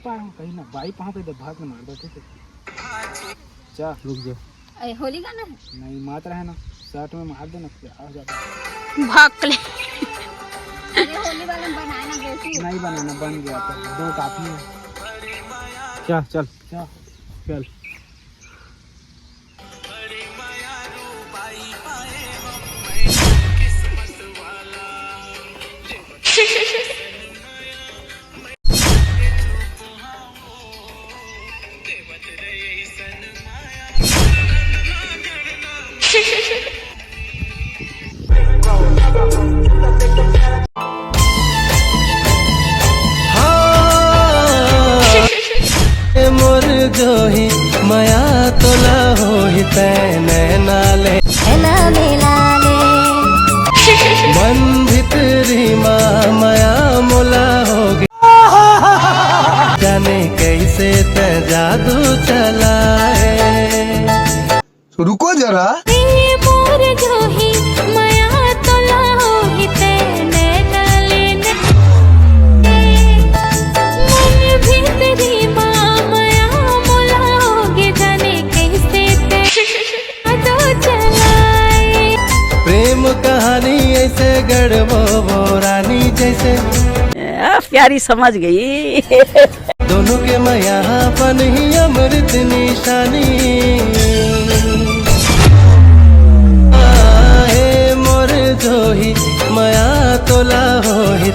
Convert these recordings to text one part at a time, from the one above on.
पाया हूँ कहीं ना बाई पाँव पे भाग में मार दो ठीक है। चा रुक जाओ। होली गाना है नहीं मात्र है ना शर्ट में मार देना आ जाता भाग ले। अरे होली वाले बनाना बेटी नहीं बनाना बन गया तो दो काफी है। क्या चल क्या चल मोर जोही माया तोला होही तैने नाले मन भितरी माया मोला होगी जाने कैसे ते जादू चलाए। रुको जरा मोर जोही माया तोला होही तैने नाले मन भीतरी माया मोला होगी जाने कैसे ते जादू चलाए। प्रेम कहानी ऐसे गढ़वो वो रानी जैसे प्यारी समझ गई। दोनों के मायापन ही अमृत निशानी। आहे मोर जोही माया तोला होही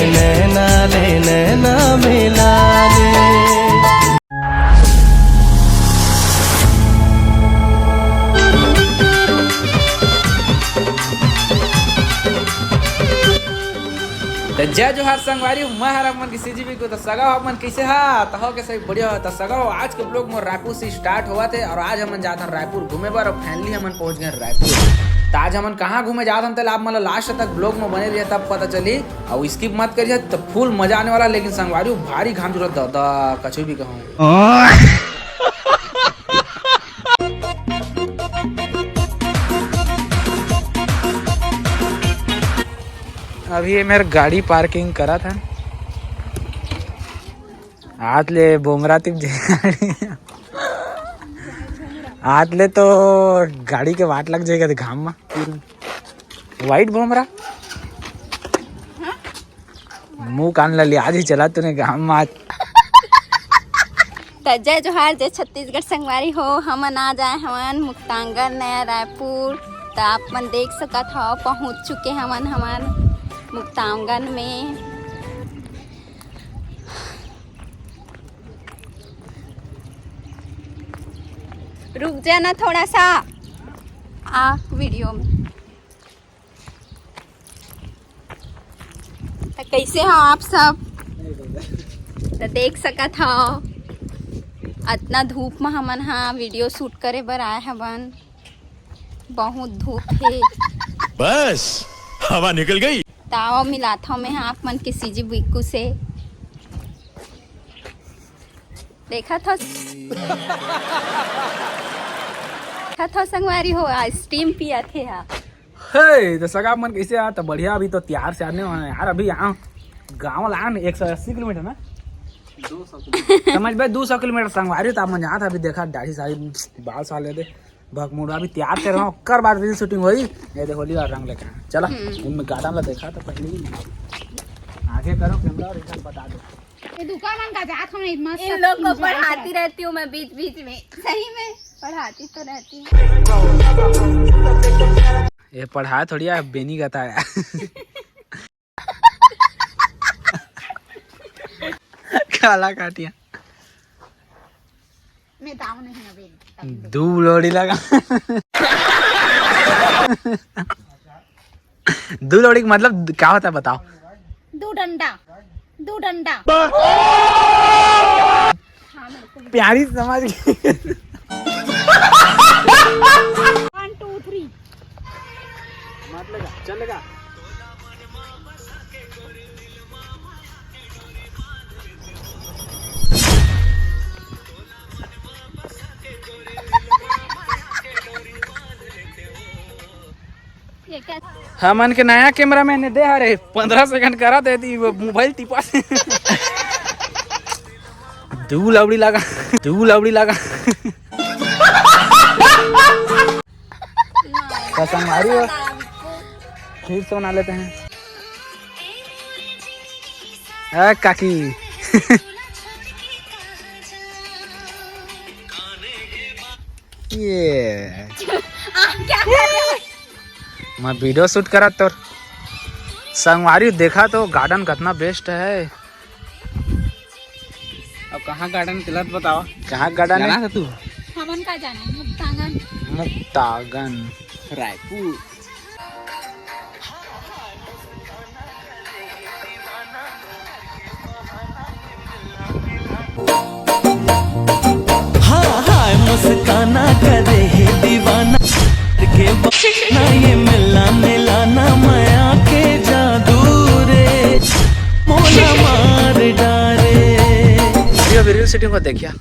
नैना ले नैना मिला ले। जय जोहार संगवारी मैं हर मन किसी जीवी को तो सगा हो मन कैसे हा तो हो के सही बढ़िया हो तो सगा हो। आज के ब्लॉग में रायपुर से स्टार्ट हुआ थे और आज हम जाते हैं रायपुर घूमे पर और फाइनली हम पहुंच गए रायपुर। तो आज हम कहाँ घूमे जाते हैं आप मतलब लास्ट तक ब्लॉग में बने रहिए तब पता चली और स्किप मत करिए तो फुल मजा आने वाला। लेकिन संगवारी भारी घाम जरूरत दादा कछु भी कहूँ। अभी ये मेरा गाड़ी पार्किंग करा था आज ले बोमरा तिप आज ले तो गाड़ी के वाट लग जाएगा घाम में वाइट बोमरा मुंह कान ला लिया आज ही चला तूने घाम में आज। तो जय जोहार जय छत्तीसगढ़ संगवारी हो हमन आ जाए हमन मुक्तांगन नया रायपुर। तो आप मन देख सकत हो पहुंच चुके हमन हमार मुक्तांगन में। रुक जाना थोड़ा सा वीडियो में। तो कैसे हो आप सब तो देख सकत हो इतना धूप में हमन हाँ वीडियो शूट करे बर आए हवन। बहुत धूप है बस हवा निकल गई। ताव मिलाता मैं आप मन के सीजी बिक्कू से देखा था संगवारी हो स्टीम पिया थे हे तो सगा मन कैसे आ तो बढ़िया। अभी तो तैयार से आने वाले यार अभी यहाँ गाँव लान 180 किलोमीटर ना 200 समझ भाई 200 किलोमीटर संगवारी तो आप मन यहाँ था। अभी देखा दाढ़ी साड़ी बाल साल ले दे भगमुड़ा अभी तैयार कर रहा हूँ कर बाद रील शूटिंग हुई ये देखो होली रंग लेके चला उनमें गार्डन में देखा तो पहले ही आगे करो कैमरा और इधर बता दो। ये दुकान का जात हूँ मस्त इन लोग को पढ़ाती रहती हूँ मैं बीच बीच में सही में पढ़ाती तो रहती हूँ। ये पढ़ा थोड़ी है बेनी कहता है काला काटिया मैं दाऊ नहीं अभी दू लोड़ी लगा दू लोड़ी का मतलब क्या होता है बताओ। दो डंडा प्यारी समझ गई 1 2 3 मत लगा चलेगा। ये क्या हमन के नया कैमरा मैंने दे अरे 15 सेकंड करा देती वो मोबाइल टिपा से दू लवड़ी लगा क्या संगवारी हो फिर से बना लेते हैं काकी ये मैं वीडियो शूट करा तो संगवारी देखा तो गार्डन कितना बेस्ट है। अब कहाँ गार्डन गलत बताओ, कहाँ गार्डन है तू? हमन का जाना है मुक्तांगन। मुक्तांगन रायपुर। हाँ हाय मुस्काना करे है दीवाना के ना ये मिलाने लाना माया के जादू रे मोला मार डारे। वीडियो शूटिंग को देखिया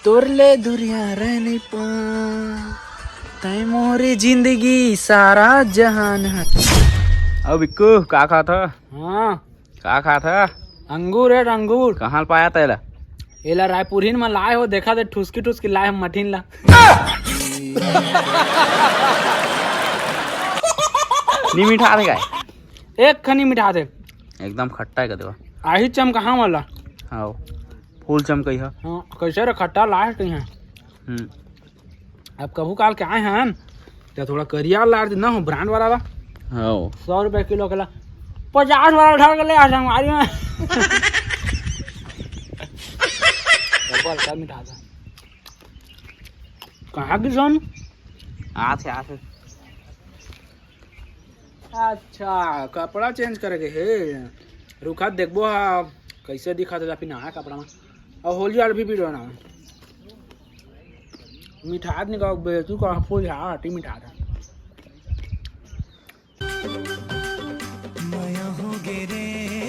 तोर ले दुरिया रहने पा तय मोरी जिंदगी सारा जहान है। अब बिक्कू का खा था? हाँ का खा था? अंगूर है अंगूर। कहाँ पाया था एला? एला रायपुर हिन में लाए हो देखा दे ठुसकी लाए हम मठिन ला। नहीं मीठा थे काय? एक खनी मिठा दे एकदम खट्टा है कदवा। आही चम कहाँ वाला? हाँ फूल चमकई है। हाँ कैसे रे खट्टा लाए कहीं है। अब कभू काल के आए हैं तो थोड़ा करिया ला ना हो ब्रांड वाला ला। हाँ 100 रुपए किलो के ला 50 वाला उठा के ले आ संगवारी में। का मिठा था कहाँ की सोन? आथे। अच्छा कपड़ा चेंज करेंगे हे रुखा देखबो हा कैसे दिखा था फिर नया कपड़ा में। और होली वाले भी वीडियो ना मिठा नहीं का बेचू का फूल हाटी मिठा था।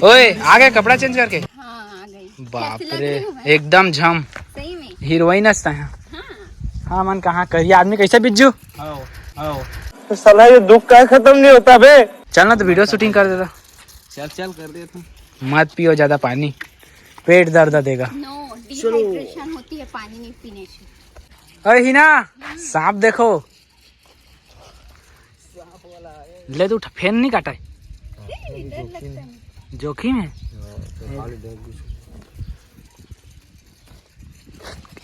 ओए आ गए कपड़ा चेंज करके? हाँ आ गई। बाप कैसी लग रे रही हूँ मैं? एकदम झम सही में। हीरोइन हंसता है। हाँ हाँ मन कहाँ करिए आदमी कैसे बिज्जू। तो साला ये दुख का खत्म नहीं होता बे। चल ना तो वीडियो शूटिंग कर देता। चल कर दे तू। मत पियो ज्यादा पानी पेट दर्द देगा। नो डिहाइड्रेशन होती है पानी नहीं पीने से। अरे हिना सांप देखो। ले तू फैन नहीं काटा है? जोखिम है।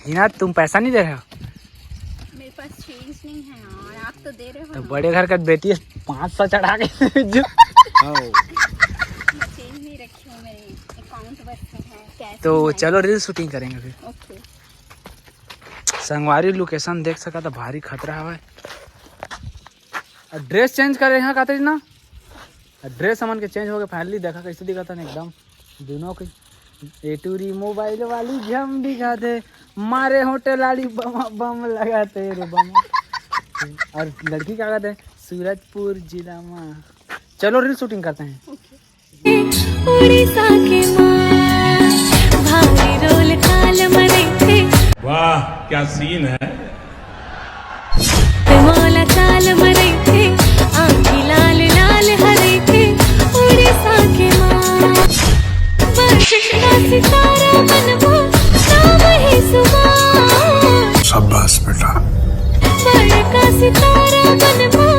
हिना तुम पैसा नहीं दे रहे हो? मेरे पास चेंज नहीं है और आप तो दे रहे हो तो ना। बड़े घर का बेटी 500 चढ़ा के चेंज नहीं रखी हूँ मेरे अकाउंट बस में है कैश तो नहीं है। चलो रील शूटिंग करेंगे फिर। ओके संगवारी लोकेशन देख सका तो भारी खतरा है। ड्रेस चेंज करे हैं कातरी ना ड्रेस हमन के चेंज हो गए फाइनली। देखा कैसे दिखा था एकदम दोनों की एटूरी मोबाइल वाली झम दिखा दे मारे होटल लाली बम बम लगाते रे बम। और लड़की क्या कहते हैं सूरजपुर जिला में। चलो रील शूटिंग करते हैं। उड़ीसा के माँ भारी रोल काल मरे थे वाह क्या सीन है। मोला चाल मरे थे आँखी लाल लाल हरे थे उड़ीसा के माँ वर्ष का सितारा बनवा नाम ही सुमा। शाबाश बेटा। वर्ष का सितारा बनवा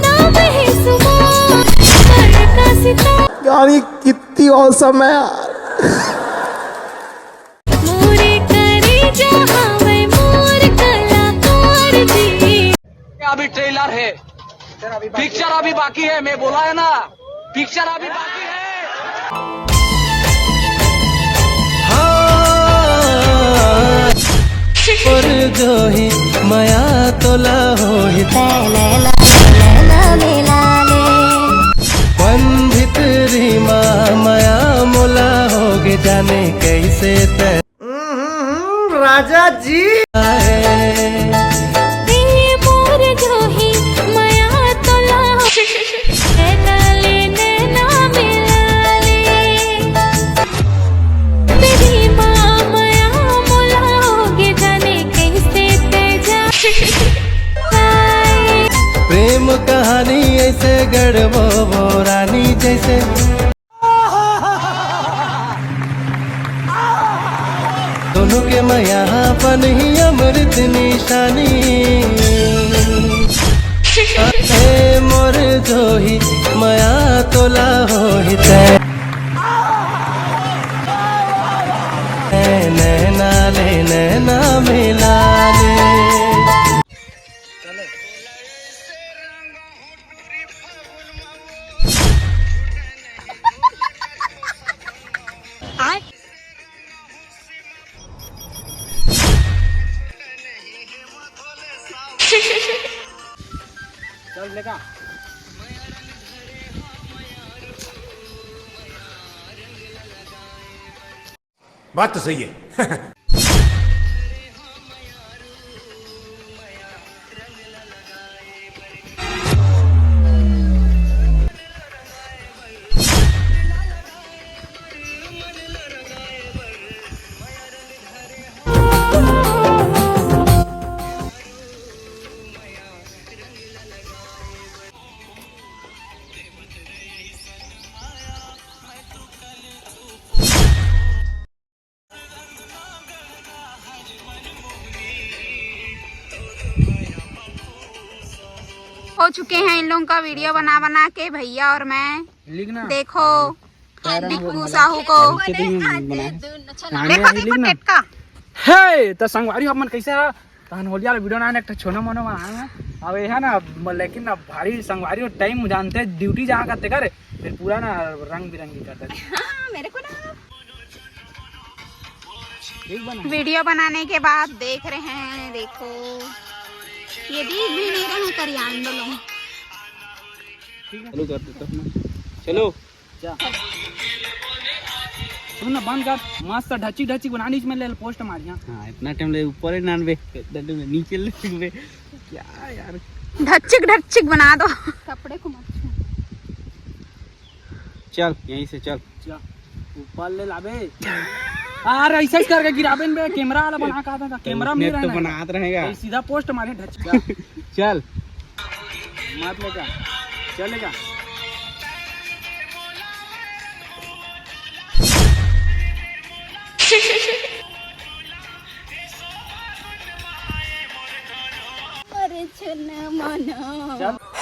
नाम ही सुमा। वर्ष का सितारा गाड़ी कितनी औसम है यार। मोरे करे जहाँ मैं मोर कलाकार जी। अभी ट्रेलर है, पिक्चर अभी बाकी है। मैं बोला है ना पिक्चर अभी बाकी है। और जो ही माया तोला हो ही मन भीतरी माया मोला होगे जाने कैसे तय राजा जी मोर जो ही माया तोला ले नैना मिला ले तेरी माँ माया मोला होगे जाने कैसे तेजा। गड़बो वो रानी जैसे दोनों के मैं यहाँ पन ही अमृत निशानी मोर जो ही मया तोला हो ही नैना ले नैना मिला ले चल लेगा बात तो सही है। हो चुके हैं इन लोगों का वीडियो बना बना के भैया और मैं। लिखना देखो डिक्कू साहू को देखो देखो टेटका। हे तो संगवारी हमन कैसे है तहन होलिया वीडियो ना एक छोना मोनो बनाए अब ये है ना लेकिन ना भारी संगवारी टाइम जानते हैं ड्यूटी जहाँ करते करे फिर पूरा ना रंग बिरंगी करते मेरे को ना ठीक बना वीडियो बनाने के बाद देख रहे हैं। देखो ये दिख भी नहीं रहे करियान लोग। चलो कर देता हूं चलो क्या सुन ना बंद कर मस्त ढची ढची बनानी इसमें ले पोस्ट मारिया। हां इतना टाइम ले ऊपर है 99 नीचे ले क्या यार ढचिक ढचिक बना दो कपड़े को मत छू। चल यहीं से चल ऊपर ले लाबे यार ऐसा ही करके गिराबे में कैमरा वाला बना का था कैमरा में रहना तो बनात रहेगा सीधा पोस्ट मारे ढच चल मत लेगा चलेगा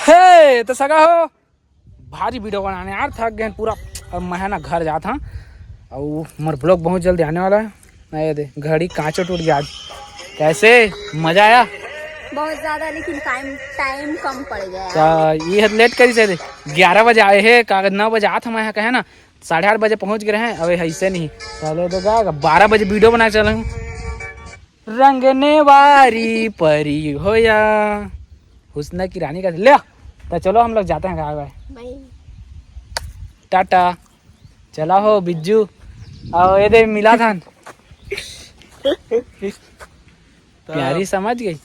हे तो सगा हो भारी वीडियो बनाने यार थक गए पूरा। अब मैं ना घर जाता हूँ और मोर ब्लॉग बहुत जल्दी आने वाला है। नहीं दे घड़ी कांचो टूट गया आज कैसे मजा आया बहुत ज्यादा लेकिन टाइम कम पड़ गया। तो ये लेट करी से 11 बजे आए हैं कागज 9 बजे आता मैं कहे ना 8:30 बजे पहुंच गए हैं। अब ऐसे नहीं चलो तो क्या 12 बजे वीडियो बना चल रंगने वारी परी हो या हुस्न की रानी का ले तो चलो हम लोग जाते हैं बाय टाटा। चला हो बिज्जू और ये दे मिला था प्यारी समझ गई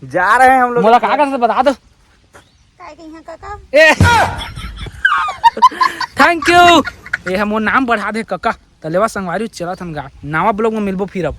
जा रहे हैं हम लोग मोला काका से बता दो थैंक यू ये हम वो नाम बढ़ा दे काका तो लेवा संगवारी चला था नावा ब्लॉग में मिलबो फिर अब।